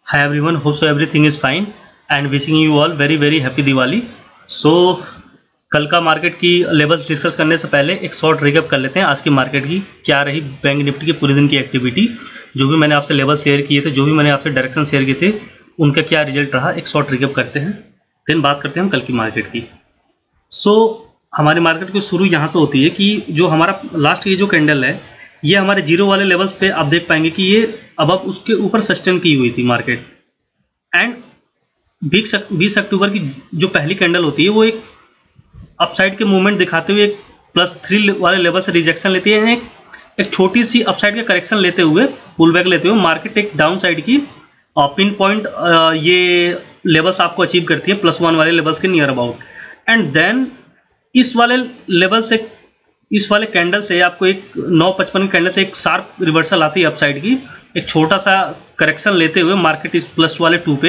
Hi everyone, hope so everything is fine and wishing you all very happy Diwali. So कल का market की levels discuss करने से पहले एक शॉर्ट रिकैप कर लेते हैं आज की मार्केट की क्या रही बैंक निफ्टी की पूरे दिन की एक्टिविटी। जो भी मैंने आपसे लेवल शेयर किए थे, जो भी मैंने आपसे डायरेक्शन शेयर किए थे, उनका क्या रिजल्ट रहा, एक शॉर्ट रिकैप करते हैं, देन बात करते हैं हम कल की मार्केट की। हमारी मार्केट की शुरू यहाँ से होती है कि जो हमारा लास्ट की जो कैंडल है ये हमारे जीरो वाले लेवल्स पे आप देख पाएंगे कि ये अब उसके ऊपर सस्टेन की हुई थी मार्केट। एंड 20 अक्टूबर की जो पहली कैंडल होती है वो एक अपसाइड के मूवमेंट दिखाते हुए एक +3 वाले लेवल से रिजेक्शन लेती है, एक छोटी सी अपसाइड का करेक्शन लेते हुए, पुल बैक लेते हुए मार्केट एक डाउन साइड की पिन पॉइंट ये लेवल्स आपको अचीव करती है +1 वाले लेवल्स के नियर अबाउट। एंड देन इस वाले लेवल से, इस वाले कैंडल से आपको एक 9:55 की कैंडल से एक शार्प रिवर्सल आती है अपसाइड की, एक छोटा सा करेक्शन लेते हुए मार्केट इस +2 वाले 2 पे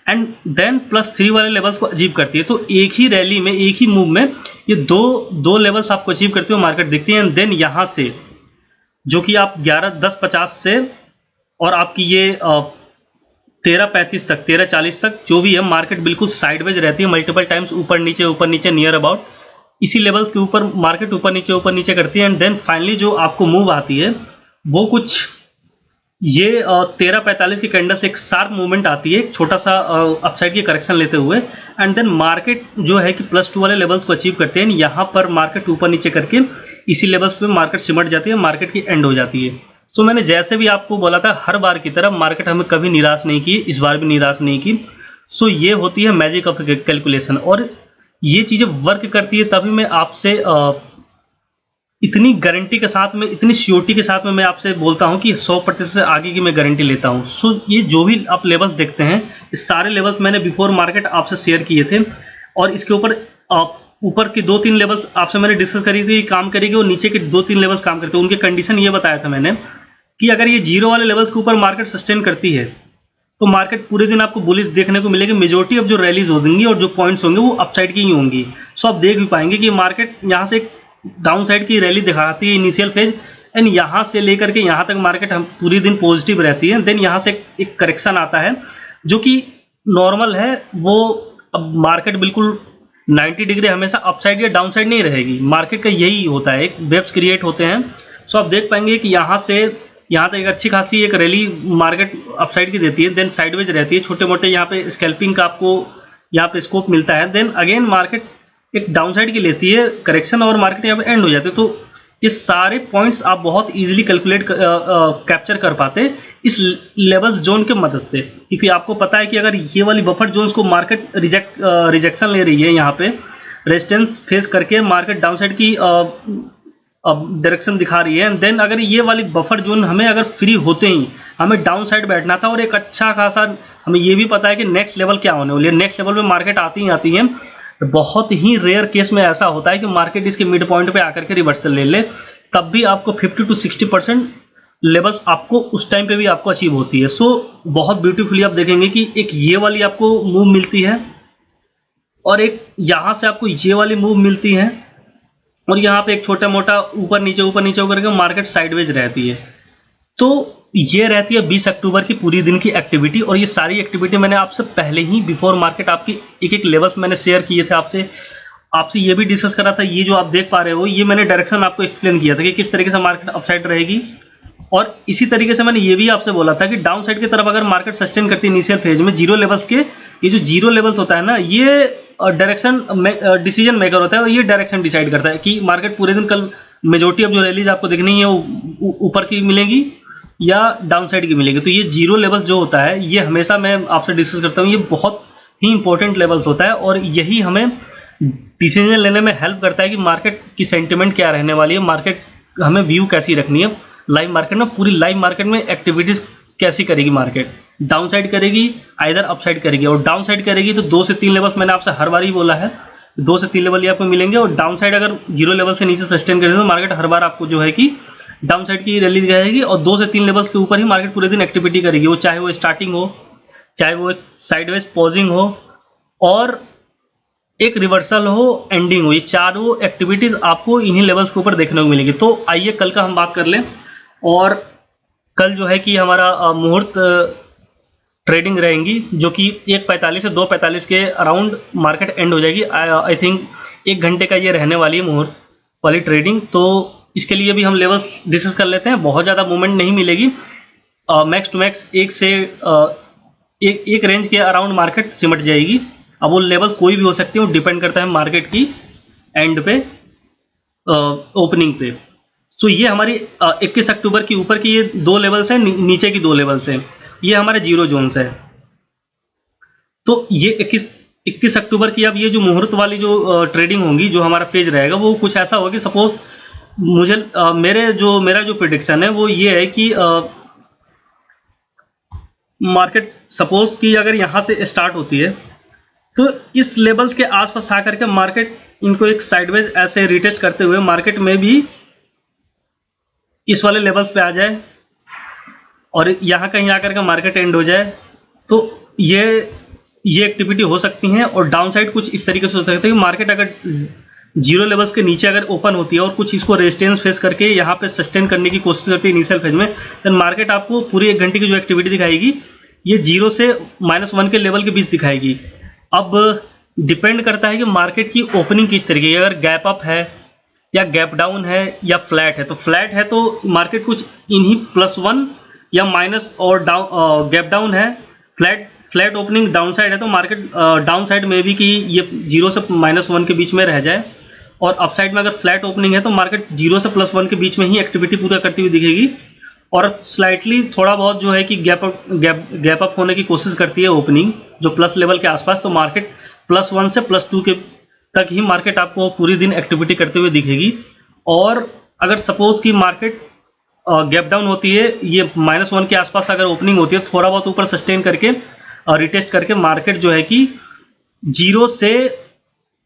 एंड देन +3 वाले लेवल्स को अचीव करती है। तो एक ही रैली में, एक ही मूव में ये दो लेवल्स आपको अचीव करते हुए मार्केट दिखती है। एंड देन यहाँ से जो कि आप 11:10:50 से और आपकी ये 13:35 तक, 13:40 तक जो भी है मार्केट बिल्कुल साइडवेज रहती है, मल्टीपल टाइम्स ऊपर नीचे नियर अबाउट इसी लेवल्स के ऊपर मार्केट ऊपर नीचे करती है। एंड देन फाइनली जो आपको मूव आती है वो कुछ ये 13:45 की कैंडल से एक शार्प मूवमेंट आती है, एक छोटा सा अपसाइड की करेक्शन लेते हुए। एंड देन मार्केट जो है कि +2 वाले लेवल्स को अचीव करते हैं। यहाँ पर मार्केट ऊपर नीचे करके इसी लेवल्स पे मार्केट सिमट जाती है, मार्केट की एंड हो जाती है। सो मैंने जैसे भी आपको बोला था हर बार की तरह मार्केट हमें कभी निराश नहीं की, इस बार भी निराश नहीं की। सो ये होती है मैजिक ऑफ कैलकुलेशन और ये चीज़ें वर्क करती है तभी मैं आपसे इतनी गारंटी के साथ में, इतनी श्योरिटी के साथ में मैं आपसे बोलता हूँ कि 100% से आगे की मैं गारंटी लेता हूँ। सो ये जो भी आप लेवल्स देखते हैं, इस सारे लेवल्स मैंने बिफोर मार्केट आपसे शेयर किए थे और इसके ऊपर की 2-3 लेवल्स आपसे मैंने डिस्कस करी थी काम करेगी और नीचे के 2-3 लेवल्स काम करते हैं। उनके कंडीशन ये बताया था मैंने कि अगर ये जीरो वाले लेवल्स के ऊपर मार्केट सस्टेन करती है तो मार्केट पूरे दिन आपको बुलिश देखने को मिलेगी। मेजोरिटी ऑफ जो रैलीज होंगी और जो पॉइंट्स होंगे वो अपसाइड की ही होंगी। सो आप देख भी पाएंगे कि मार्केट यहाँ से डाउन साइड की रैली दिखाती है इनिशियल फेज एंड यहाँ से लेकर के यहाँ तक मार्केट हम पूरी दिन पॉजिटिव रहती है। देन यहाँ से एक करेक्शन आता है जो कि नॉर्मल है। वो अब मार्केट बिल्कुल 90 डिग्री हमेशा अपसाइड या डाउन साइड नहीं रहेगी, मार्केट का यही होता है, एक वेव्स क्रिएट होते हैं। सो आप देख पाएंगे कि यहाँ से यहाँ तक एक अच्छी खासी एक रैली मार्केट अपसाइड की देती है, देन साइडवेज रहती है, छोटे मोटे यहाँ पे स्कैल्पिंग का आपको यहाँ पे स्कोप मिलता है। देन अगेन मार्केट एक डाउन साइड की लेती है करेक्शन और मार्केट यहाँ पे एंड हो जाती है। तो ये सारे पॉइंट्स आप बहुत इजीली कैलकुलेट कैप्चर कर पाते इस लेवल्स जोन के मदद से, क्योंकि आपको पता है कि अगर ये वाली बफर जोन्स को मार्केट रिजेक्शन ले रही है, यहाँ पे रेजिस्टेंस फेस करके मार्केट डाउन साइड की डायरेक्शन दिखा रही है। देन अगर ये वाली बफर जोन हमें अगर फ्री होते ही हमें डाउन साइड बैठना था और एक अच्छा खासा हमें ये भी पता है कि नेक्स्ट लेवल क्या होने वाली है, नेक्स्ट लेवल पे मार्केट आती है। बहुत ही रेयर केस में ऐसा होता है कि मार्केट इसके मिड पॉइंट पे आकर के रिवर्सल ले ले, तब भी आपको 50 to 60% लेवल्स आपको उस टाइम पे भी आपको अचीव होती है। सो बहुत ब्यूटीफुली आप देखेंगे कि एक ये वाली आपको मूव मिलती है और एक यहाँ से आपको ये वाली मूव मिलती है और यहाँ पे एक छोटा मोटा ऊपर नीचे होकर के मार्केट साइडवेज रहती है। तो ये रहती है 20 अक्टूबर की पूरी दिन की एक्टिविटी और ये सारी एक्टिविटी मैंने आपसे पहले ही बिफोर मार्केट आपकी एक लेवल्स मैंने शेयर किए थे आपसे ये भी डिस्कस करा था। ये जो आप देख पा रहे हो ये मैंने डायरेक्शन आपको एक्सप्लेन किया था कि किस तरीके से मार्केट अपसाइड रहेगी और इसी तरीके से मैंने ये भी आपसे बोला था कि डाउन साइड की तरफ अगर मार्केट सस्टेन करती है इनिशियल फेज में जीरो लेवल्स के, ये जो जीरो लेवल्स होता है ना, ये डायरेक्शन डिसीजन मेकर होता है और ये डायरेक्शन डिसाइड करता है कि मार्केट पूरे दिन कल मेजोरिटी ऑफ जो रैलीज आपको देखनी है वो ऊपर की मिलेंगी या डाउन साइड की मिलेगी। तो ये जीरो लेवल्स जो होता है ये हमेशा मैं आपसे डिस्कस करता हूँ, ये बहुत ही इंपॉर्टेंट लेवल्स होता है और यही हमें डिसीजन लेने में हेल्प करता है कि मार्केट की सेंटिमेंट क्या रहने वाली है, मार्केट हमें व्यू कैसी रखनी है लाइव मार्केट में, पूरी लाइव मार्केट में एक्टिविटीज़ कैसी करेगी मार्केट, डाउन साइड करेगी आइदर अप साइड करेगी। और डाउन साइड करेगी तो 2 से 3 लेवल्स मैंने आपसे हर बार ही बोला है, 2 से 3 लेवल ही आपको मिलेंगे और डाउन साइड अगर जीरो लेवल से नीचे सस्टेन करेगी तो मार्केट हर बार आपको जो है कि डाउन साइड की रैली दिखाएगी और 2 से 3 लेवल्स के ऊपर ही मार्केट पूरे दिन एक्टिविटी करेगी, वो चाहे वो स्टार्टिंग हो, चाहे वो साइडवेज पॉजिंग हो और एक रिवर्सल हो, एंडिंग हो। ये चारों एक्टिविटीज़ आपको इन्हीं लेवल्स के ऊपर देखने को मिलेगी। तो आइए कल का हम बात कर लें और कल जो है कि हमारा मुहूर्त ट्रेडिंग रहेंगी, जो कि 1:45 से 2:45 के अराउंड मार्केट एंड हो जाएगी। आई थिंक 1 घंटे का ये रहने वाली है मुहूर्त वाली ट्रेडिंग। तो इसके लिए भी हम लेवल्स डिस्कस कर लेते हैं। बहुत ज़्यादा मूवमेंट नहीं मिलेगी, मैक्स टू मैक्स एक रेंज के अराउंड मार्केट सिमट जाएगी। अब वो लेवल्स कोई भी हो सकती है, वो डिपेंड करता है मार्केट की एंड पे, ओपनिंग पे। सो ये हमारी 21 अक्टूबर की ऊपर की ये 2 लेवल्स हैं, नीचे की 2 लेवल्स हैं, ये हमारे जीरो जोन्स है। तो ये 21 अक्टूबर की अब ये जो मुहूर्त वाली जो ट्रेडिंग होगी, जो हमारा फेज रहेगा, वो कुछ ऐसा होगा कि सपोज मुझे मेरा जो प्रिडिक्शन है वो ये है कि मार्केट सपोज कि अगर यहाँ से स्टार्ट होती है तो इस लेवल्स के आसपास आकर के मार्केट इनको एक साइडवेज ऐसे रिटेस्ट करते हुए मार्केट में भी इस वाले लेवल्स पे आ जाए और यहाँ कहीं आकर के मार्केट एंड हो जाए, तो ये एक्टिविटी हो सकती हैं। और डाउन साइड कुछ इस तरीके से हो सकता है कि मार्केट अगर जीरो लेवल्स के नीचे अगर ओपन होती है और कुछ इसको रेजिस्टेंस फेस करके यहाँ पे सस्टेन करने की कोशिश करती है इनिशियल फेज में, देन मार्केट आपको पूरी 1 घंटे की जो एक्टिविटी दिखाएगी ये 0 से -1 के लेवल के बीच दिखाएगी। अब डिपेंड करता है कि मार्केट की ओपनिंग किस तरीके की, अगर गैप अप है या गैप डाउन है या फ्लैट है। तो फ्लैट है तो मार्केट कुछ इन्हीं +1 या माइनस और डाउन, गैप डाउन है, फ्लैट ओपनिंग डाउन साइड है तो मार्केट डाउन साइड में भी कि ये 0 से -1 के बीच में रह जाए। और अप साइड में अगर फ्लैट ओपनिंग है तो मार्केट 0 से +1 के बीच में ही एक्टिविटी पूरा करती हुई दिखेगी। और स्लाइटली थोड़ा बहुत जो है कि गैप अप होने की कोशिश करती है ओपनिंग जो प्लस लेवल के आसपास, तो मार्केट +1 से +2 के तक ही मार्केट आपको पूरी दिन एक्टिविटी करते हुए दिखेगी। और अगर सपोज कि मार्केट गैप डाउन होती है, ये -1 के आसपास अगर ओपनिंग होती है, थोड़ा बहुत ऊपर सस्टेन करके रिटेस्ट करके मार्केट जो है कि 0 से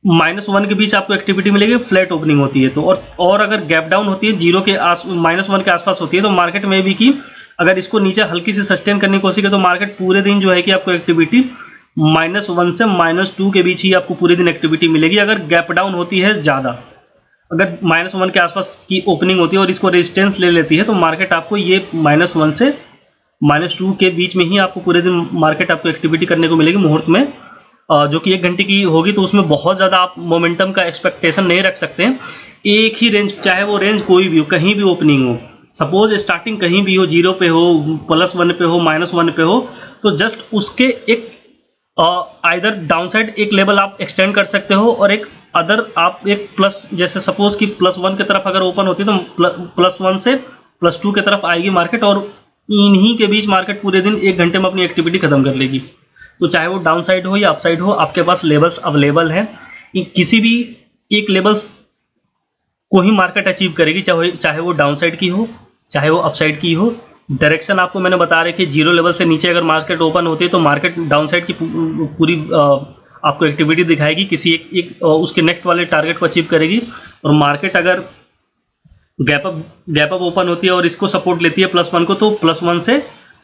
-1 के बीच आपको एक्टिविटी मिलेगी, फ्लैट ओपनिंग होती है तो। और अगर गैप डाउन होती है 0 के -1 के आसपास होती है तो मार्केट में भी कि अगर इसको नीचे हल्की से सस्टेन करने की कोशिश करे तो मार्केट पूरे दिन जो है कि आपको एक्टिविटी -1 से -2 के बीच ही आपको पूरे दिन एक्टिविटी मिलेगी। अगर गैप डाउन होती है ज़्यादा, अगर -1 के आसपास की ओपनिंग होती है और इसको रेजिस्टेंस ले लेती है तो मार्केट आपको ये -1 से -2 के बीच में ही आपको पूरे दिन मार्केट आपको एक्टिविटी करने को मिलेगी मुहूर्त में, जो कि 1 घंटे की होगी। तो उसमें बहुत ज़्यादा आप मोमेंटम का एक्सपेक्टेशन नहीं रख सकते हैं। एक ही रेंज, चाहे वो रेंज कोई भी हो, कहीं भी ओपनिंग हो, सपोज स्टार्टिंग कहीं भी हो, 0 पे हो, +1 पे हो, -1 पे हो, तो जस्ट उसके एक आइदर डाउन साइड एक लेवल आप एक्सटेंड कर सकते हो और एक अदर आप एक प्लस, जैसे सपोज कि +1 की तरफ अगर ओपन होती है तो +1 से +2 की तरफ आएगी मार्केट और इन्हीं के बीच मार्केट पूरे दिन 1 घंटे में अपनी एक्टिविटी खत्म कर लेगी। तो चाहे वो डाउन साइड हो या अप साइड हो, आपके पास लेवल्स अवेलेबल हैं। किसी भी एक लेवल्स को ही मार्केट अचीव करेगी, चाहे वो डाउन साइड की हो, चाहे वो अप साइड की हो। डायरेक्शन आपको मैंने बता रखी है, 0 लेवल से नीचे अगर मार्केट ओपन होती है तो मार्केट डाउन साइड की पूरी आपको एक्टिविटी दिखाएगी, किसी एक उसके नेक्स्ट वाले टारगेट को अचीव करेगी। और मार्केट अगर गैप अप ओपन होती है और इसको सपोर्ट लेती है +1 को, तो +1 से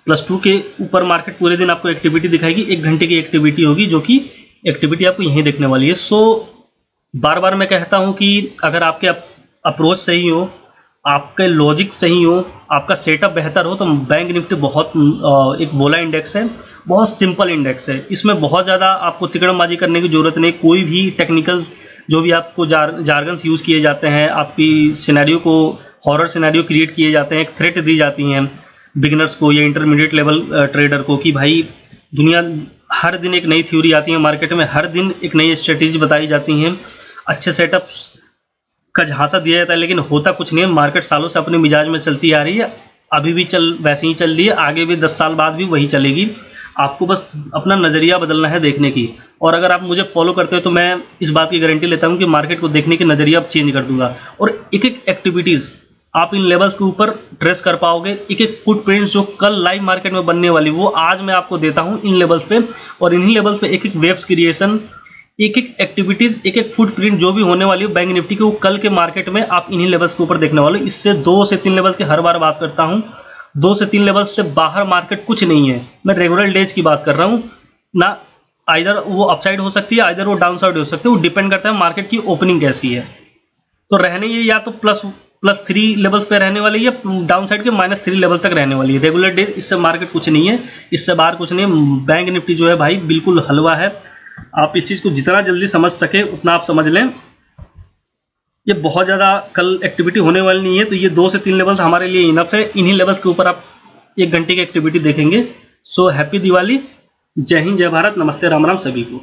+2 के ऊपर मार्केट पूरे दिन आपको एक्टिविटी दिखाएगी। 1 घंटे की एक्टिविटी होगी, जो कि एक्टिविटी आपको यहीं देखने वाली है। सो बार बार मैं कहता हूँ कि अगर आपके अप्रोच सही हो, आपके लॉजिक सही हो, आपका सेटअप बेहतर हो, तो बैंक निफ्टी बहुत एक बोला इंडेक्स है, बहुत सिंपल इंडेक्स है। इसमें बहुत ज़्यादा आपको तिकड़मबाजी करने की ज़रूरत नहीं। कोई भी टेक्निकल जो भी आपको जार्गन्स यूज़ किए जाते हैं, आपकी सिनेरियो को, हॉरर सिनेरियो क्रिएट किए जाते हैं, एक थ्रेट दी जाती हैं बिगिनर्स को या इंटरमीडिएट लेवल ट्रेडर को कि भाई दुनिया हर दिन एक नई थ्योरी आती है मार्केट में, हर दिन एक नई स्ट्रेटेजी बताई जाती हैं, अच्छे सेटअप्स का झांसा दिया जाता है, लेकिन होता कुछ नहीं है। मार्केट सालों से अपने मिजाज में चलती आ रही है, अभी भी वैसे ही चल रही है, आगे भी 10 साल बाद भी वही चलेगी। आपको बस अपना नज़रिया बदलना है देखने की। और अगर आप मुझे फॉलो करते हो तो मैं इस बात की गारंटी लेता हूँ कि मार्केट को देखने की नज़रिया अब चेंज कर दूंगा। और एक एक एक्टिविटीज़ आप इन लेवल्स के ऊपर ट्रेस कर पाओगे, एक एक फुटप्रिंट्स जो कल लाइव मार्केट में बनने वाली वो आज मैं आपको देता हूँ इन लेवल्स पे। और इन्हीं लेवल्स पे एक एक वेव्स क्रिएशन, एक एक एक्टिविटीज़, एक एक फुटप्रिंट जो भी होने वाली है बैंक निफ्टी के, वो कल के मार्केट में आप इन्हीं लेवल्स के ऊपर देखने वाले हो। इससे 2 से 3 लेवल्स की हर बार बात करता हूँ, 2 से 3 लेवल्स से बाहर मार्केट कुछ नहीं है। मैं रेगुलर डेज की बात कर रहा हूँ ना, आइदर वो अपसाइड हो सकती है, आइदर वो डाउन साइड हो सकती है, वो डिपेंड करता है मार्केट की ओपनिंग कैसी है। तो रहने ये या तो +3 लेवल्स पे रहने वाली है, डाउन साइड के -3 लेवल तक रहने वाली है। रेगुलर डे इससे मार्केट कुछ नहीं है, इससे बाहर कुछ नहीं है। बैंक निफ्टी जो है भाई बिल्कुल हलवा है। आप इस चीज़ को जितना जल्दी समझ सके उतना आप समझ लें। ये बहुत ज़्यादा कल एक्टिविटी होने वाली नहीं है, तो ये 2 से 3 लेवल्स हमारे लिए इनफ है। इन्हीं लेवल्स के ऊपर आप 1 घंटे की एक्टिविटी देखेंगे। सो हैप्पी दिवाली, जय हिंद, जय भारत, नमस्ते, राम राम सभी को।